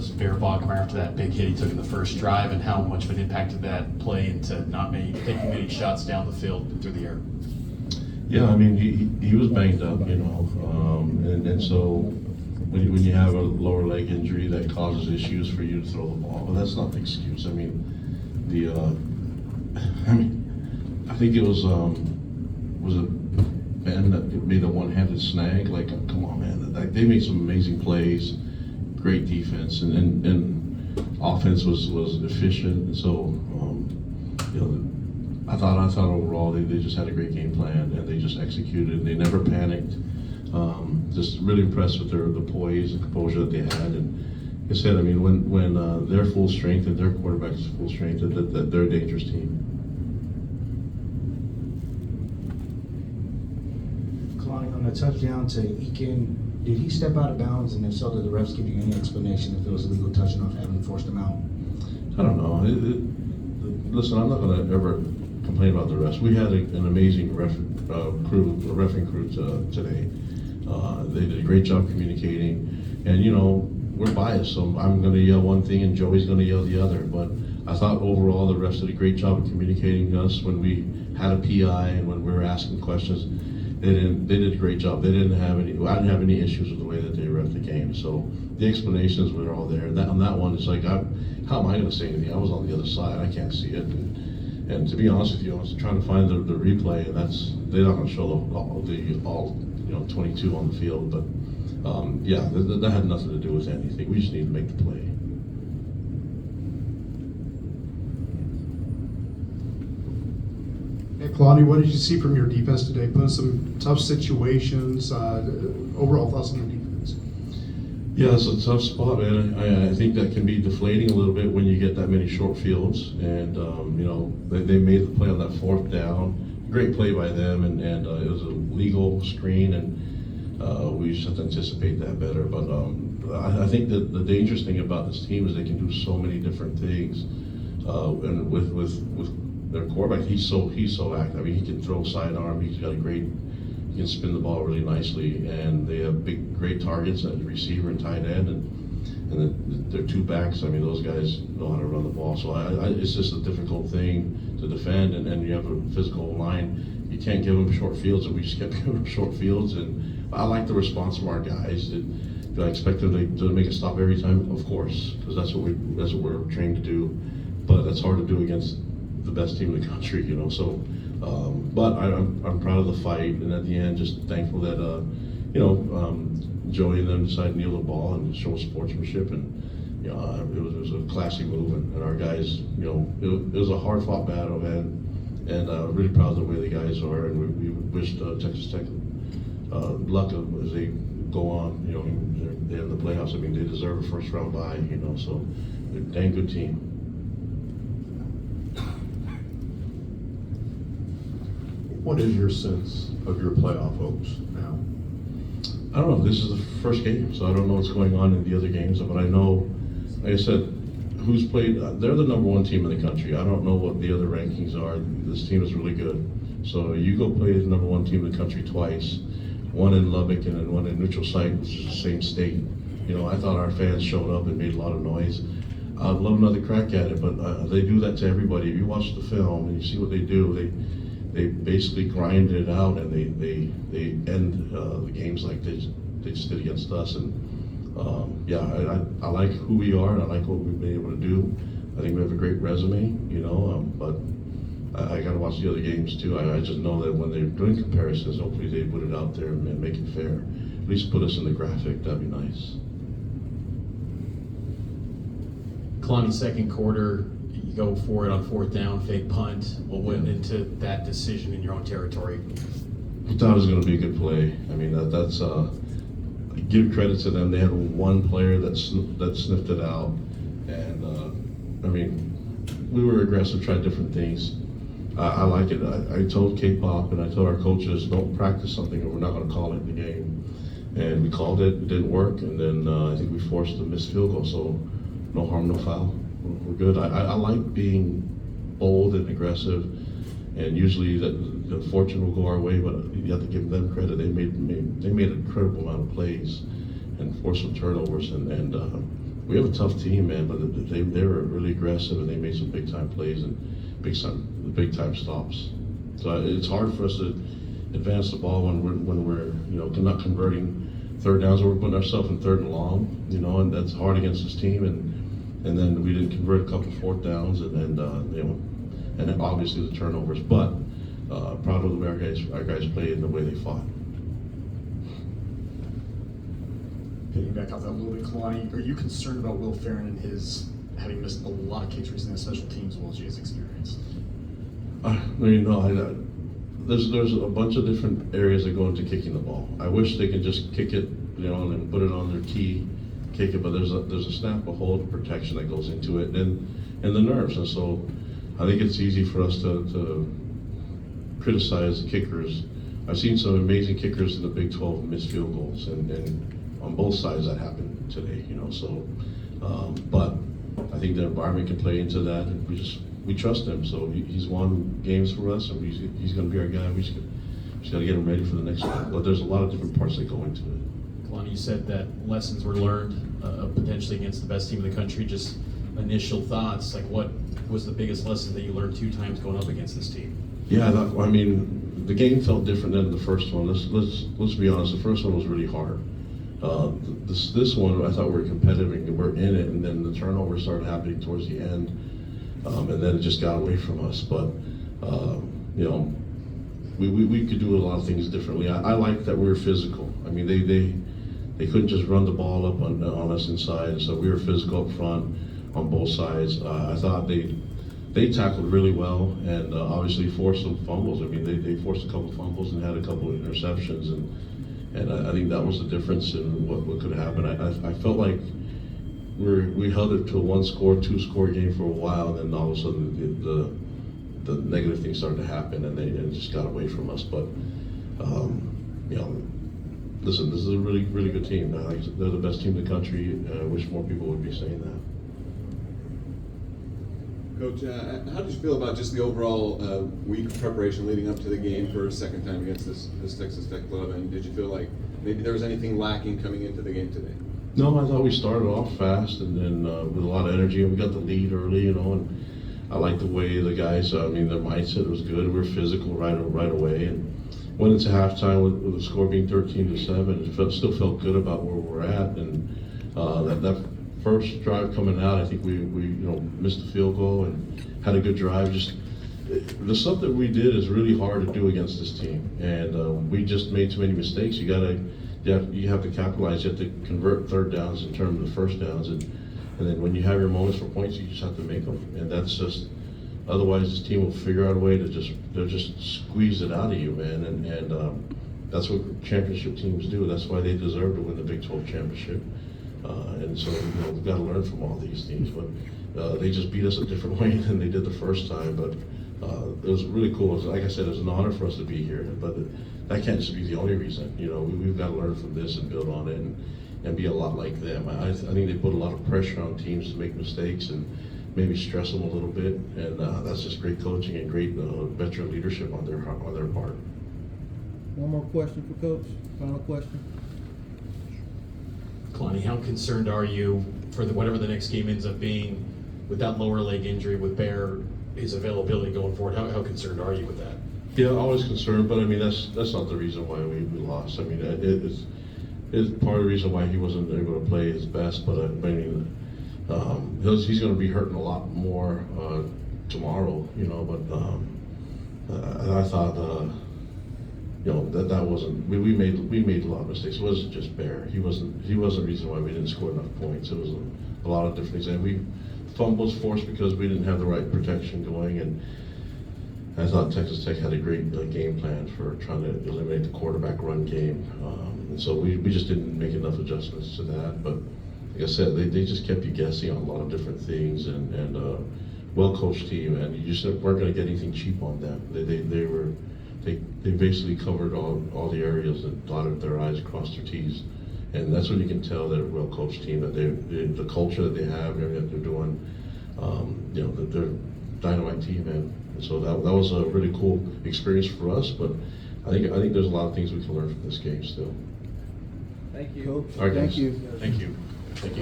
was Bear Bogmeyer after that big hit he took in the first drive, and how much of an impact did that play into taking many shots down the field and through the air? Yeah, I mean, he was banged up, and so when you have a lower leg injury that causes issues for you to throw the ball, well, that's not the excuse. I mean, I think it was it Ben that made a one-handed snag? Like, come on, man! They made some amazing plays, great defense, and offense was efficient. And so, I thought overall they just had a great game plan and they just executed. They never panicked. Just really impressed with the poise and composure that they had. And like I said, I mean, when they're full strength and their quarterback is full strength, that they're a dangerous team. Kilani, on the touchdown to Eakin, did he step out of bounds? And if so, did the refs give you any explanation if it was a legal touch and not having forced him out? I don't know. Listen, I'm not going to ever complain about the refs. We had an amazing reffing crew today. They did a great job communicating, and we're biased, so I'm going to yell one thing and Joey's going to yell the other. But I thought overall the refs did a great job of communicating us when we had a PI and when we were asking questions. They did a great job. I didn't have any issues with the way that they ref the game. So the explanations were all there. And on that one, it's like, how am I going to say anything? I was on the other side. I can't see it. And to be honest with you, I was trying to find the replay, and they're not going to show all 22 on the field. But yeah, that had nothing to do with anything. We just need to make the play. Hey, Kilani, what did you see from your defense today? Put in some tough situations. Overall thoughts on the defense? Yeah, it's a tough spot, man. I think that can be deflating a little bit when you get that many short fields. And they made the play on that fourth down. Great play by them, and it was a legal screen, and we just have to anticipate that better. But I think that the dangerous thing about this team is they can do so many different things. And with their quarterback, he's so active. I mean, he can throw sidearm. He can spin the ball really nicely, and they have great targets at receiver and tight end, and their two backs. I mean, those guys know how to run the ball. So it's just a difficult thing to defend, and you have a physical line. You can't give them short fields, and we just kept giving them short fields. And I like the response from our guys. Do I expect them to make a stop every time? Of course, because that's what we're trained to do. But that's hard to do against the best team in the country, So, but I'm proud of the fight, and at the end, just thankful that Joey and them decided to kneel the ball and show sportsmanship, and it was a classy move, and our guys, it was a hard-fought battle, man, and really proud of the way the guys are, and we wish Texas Tech luck as they go on, they're in the playoffs. I mean, they deserve a first-round bye, so they're a dang good team. What is your sense of your playoff hopes now? I don't know. This is the first game, so I don't know what's going on in the other games. But I know, like I said, who's played. They're the number one team in the country. I don't know what the other rankings are. This team is really good. So you go play the number one team in the country twice, one in Lubbock and then one in neutral site, which is the same state. I thought our fans showed up and made a lot of noise. I'd love another crack at it, but they do that to everybody. If you watch the film and you see what they do, they basically grind it out, and they end the games like they just did against us. And yeah, I like who we are, and I like what we've been able to do. I think we have a great resume, but I got to watch the other games too. I just know that when they're doing comparisons, hopefully they put it out there and make it fair. At least put us in the graphic. That'd be nice. Kilani, second quarter, you go for it on fourth down, fake punt. What went into that decision in your own territory? I thought it was going to be a good play. I mean, that's give credit to them. They had one player that sniffed it out, and I mean, we were aggressive, tried different things. I like it. I told K-Pop and I told our coaches, don't practice something or we're not going to call it in the game. And we called it. It didn't work, and then I think we forced a missed field goal. So no harm, no foul. We're good. I like being bold and aggressive, and usually the fortune will go our way, but you have to give them credit. They made an incredible amount of plays and forced some turnovers, and we have a tough team, man, but they were really aggressive and they made some big time plays and big time stops. So it's hard for us to advance the ball when we're not converting third downs, or we're putting ourselves in third and long, and that's hard against this team. And then we didn't convert a couple fourth downs, and then obviously the turnovers. But proud of the way our guys played and the way they fought. Getting back off that a little bit, Kilani, are you concerned about Will Farron and his having missed a lot of kicks recently on special teams as well as his experience? There's a bunch of different areas that go into kicking the ball. I wish they could just kick it, and put it on their tee, kick it. But there's a snap, a hold, protection that goes into it, and the nerves. And so I think it's easy for us to criticize the kickers. I've seen some amazing kickers in the Big 12 miss field goals, and on both sides that happened today. So, but I think the environment can play into that, and we trust him. So he's won games for us, and he's going to be our guy. We just got to get him ready for the next one. But there's a lot of different parts that go into it. Kilani, you said that lessons were learned potentially against the best team in the country. Just initial thoughts, like what was the biggest lesson that you learned 2 times going up against this team? Yeah, the game felt different than the first one. Let's be honest. The first one was really hard. This one, I thought we were competitive and we're in it, and then the turnover started happening towards the end, and then it just got away from us. But we could do a lot of things differently. I like that we were physical. I mean, they couldn't just run the ball up on us inside, so we were physical up front on both sides. I thought they tackled really well, and obviously forced some fumbles. I mean, they forced a couple fumbles and had a couple of interceptions, and I think that was the difference in what could happen. I felt like we held it to a 1-score, 2-score game for a while, and then all of a sudden the negative things started to happen, and it just got away from us. But listen, this is a really, really good team. They're the best team in the country. I wish more people would be saying that. Coach, how did you feel about just the overall week of preparation leading up to the game for a second time against this Texas Tech club? And did you feel like maybe there was anything lacking coming into the game today? No, I thought we started off fast and with a lot of energy, and we got the lead early, and I liked the way the guys, their mindset was good. We were physical right away, and went into halftime with the score being 13-7. It still felt good about where we're at, and that first drive coming out, I think we missed the field goal and had a good drive. Just the stuff that we did is really hard to do against this team, and we just made too many mistakes. You have to capitalize. You have to convert third downs in terms of the first downs, and then when you have your moments for points, you just have to make them. And that's just, otherwise this team will figure out a way to just squeeze it out of you, man. And that's what championship teams do. That's why they deserve to win the Big 12 championship. And so we've got to learn from all these teams. But they just beat us a different way than they did the first time. But it was really cool. Like I said, it was an honor for us to be here. But that can't just be the only reason. We've got to learn from this and build on it and be a lot like them. I think they put a lot of pressure on teams to make mistakes and maybe stress them a little bit. And that's just great coaching and great veteran leadership on their part. One more question for Coach. Final question. Kilani, how concerned are you for whatever the next game ends up being with that lower leg injury with Bear, his availability going forward? How concerned are you with that? Yeah, always concerned, but that's not the reason why we lost. It's part of the reason why he wasn't able to play his best, but he's going to be hurting a lot more tomorrow, but I thought that wasn't, we made a lot of mistakes. It wasn't just Bear. He wasn't the reason why we didn't score enough points. It was a lot of different things, and fumbles forced because we didn't have the right protection going, and I thought Texas Tech had a great game plan for trying to eliminate the quarterback run game, and so we just didn't make enough adjustments to that. But like I said, they just kept you guessing on a lot of different things, and well-coached team, and you just weren't going to get anything cheap on them. They basically covered all the areas and dotted their I's, crossed their T's, and that's when you can tell they're a well-coached team, that the culture that they have, everything that they're doing, that they're a dynamite team, and so that was a really cool experience for us. But I think there's a lot of things we can learn from this game still. Thank you, Coach. All right, Thank guys. you. Thank you. Thank you.